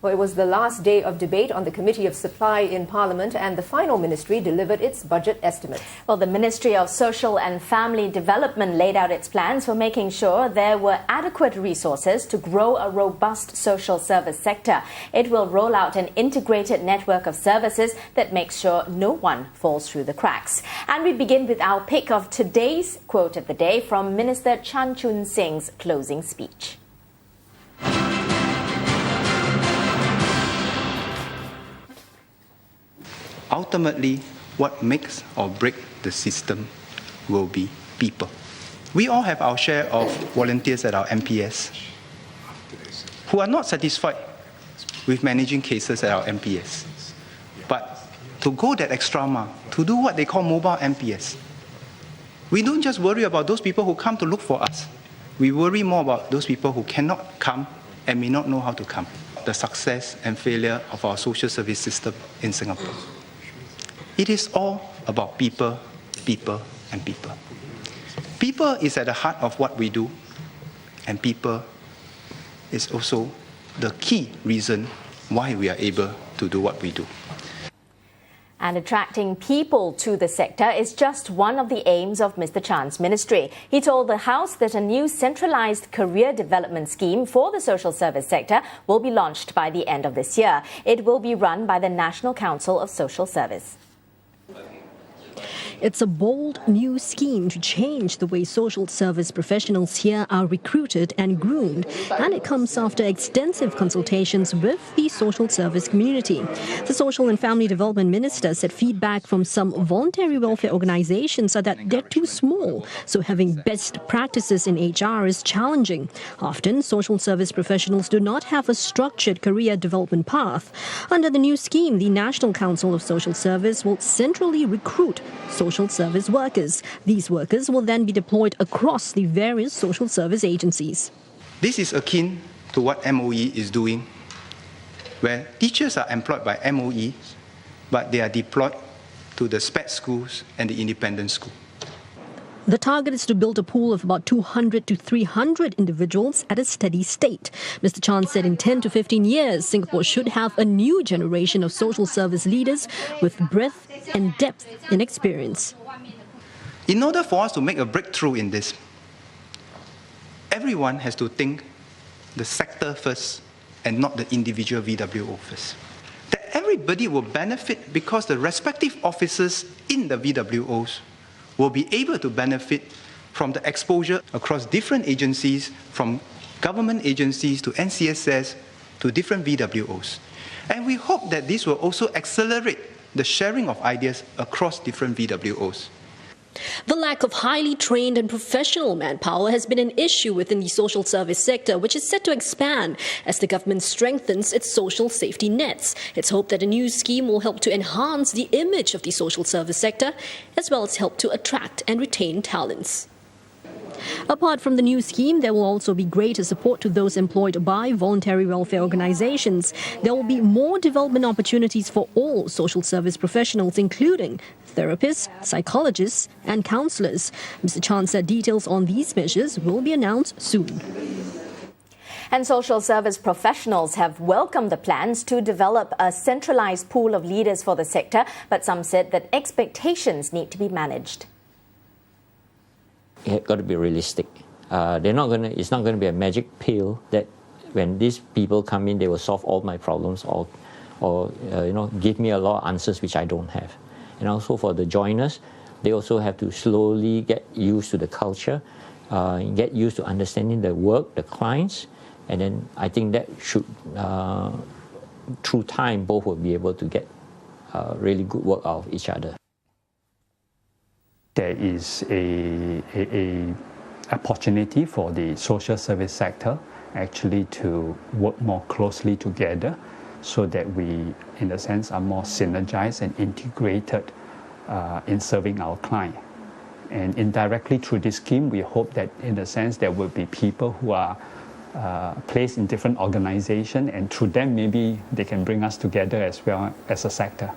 Well, it was the last day of debate on the Committee of Supply in Parliament, and the final ministry delivered its budget estimates. Well, the Ministry of Social and Family Development laid out its plans for making sure there were adequate resources to grow a robust social service sector. It will roll out an integrated network of services that makes sure no one falls through the cracks. And we begin with our pick of today's quote of the day from Minister Chun Sing's closing speech. Ultimately, what makes or breaks the system will be people. We all have our share of volunteers at our MPS who are not satisfied with managing cases at our MPS. But to go that extra mile, to do what they call mobile MPS, we don't just worry about those people who come to look for us. We worry more about those people who cannot come and may not know how to come. The success and failure of our social service system in Singapore. It is all about people, people, and people. People is at the heart of what we do, and people is also the key reason why we are able to do what we do. And attracting people to the sector is just one of the aims of Mr. Chan's ministry. He told the House that a new centralised career development scheme for the social service sector will be launched by the end of this year. It will be run by the National Council of Social Service. It's a bold new scheme to change the way social service professionals here are recruited and groomed, and it comes after extensive consultations with the social service community. The Social and Family Development Minister said feedback from some voluntary welfare organisations are that they're too small, so having best practices in HR is challenging. Often, social service professionals do not have a structured career development path. Under the new scheme, the National Council of Social Service will centrally recruit social service workers. These workers will then be deployed across the various social service agencies. This is akin to what MOE is doing, where teachers are employed by MOE, but they are deployed to the SPED schools and the independent school. The target is to build a pool of about 200 to 300 individuals at a steady state. Mr. Chan said in 10 to 15 years, Singapore should have a new generation of social service leaders with breadth and depth in experience. In order for us to make a breakthrough in this, everyone has to think the sector first and not the individual VWO first. That everybody will benefit because the respective officers in the VWOs will be able to benefit from the exposure across different agencies, from government agencies to NCSS to different VWOs. And we hope that this will also accelerate the sharing of ideas across different VWOs. The lack of highly trained and professional manpower has been an issue within the social service sector, which is set to expand as the government strengthens its social safety nets. It's hoped that a new scheme will help to enhance the image of the social service sector, as well as help to attract and retain talents. Apart from the new scheme, there will also be greater support to those employed by voluntary welfare organisations. There will be more development opportunities for all social service professionals, including therapists, psychologists and counsellors. Mr. Chan said details on these measures will be announced soon. And social service professionals have welcomed the plans to develop a centralised pool of leaders for the sector, but some said that expectations need to be managed. It's got to be realistic. It's not going to be a magic pill that when these people come in, they will solve all my problems or give me a lot of answers which I don't have. And also for the joiners, they also have to slowly get used to the culture, get used to understanding the work, the clients, and then I think that should, through time, both will be able to get really good work out of each other. There is a opportunity for the social service sector actually to work more closely together so that we, in a sense, are more synergized and integrated in serving our client. And indirectly through this scheme, we hope that, in a sense, there will be people who are placed in different organizations, and through them, maybe they can bring us together as well as a sector.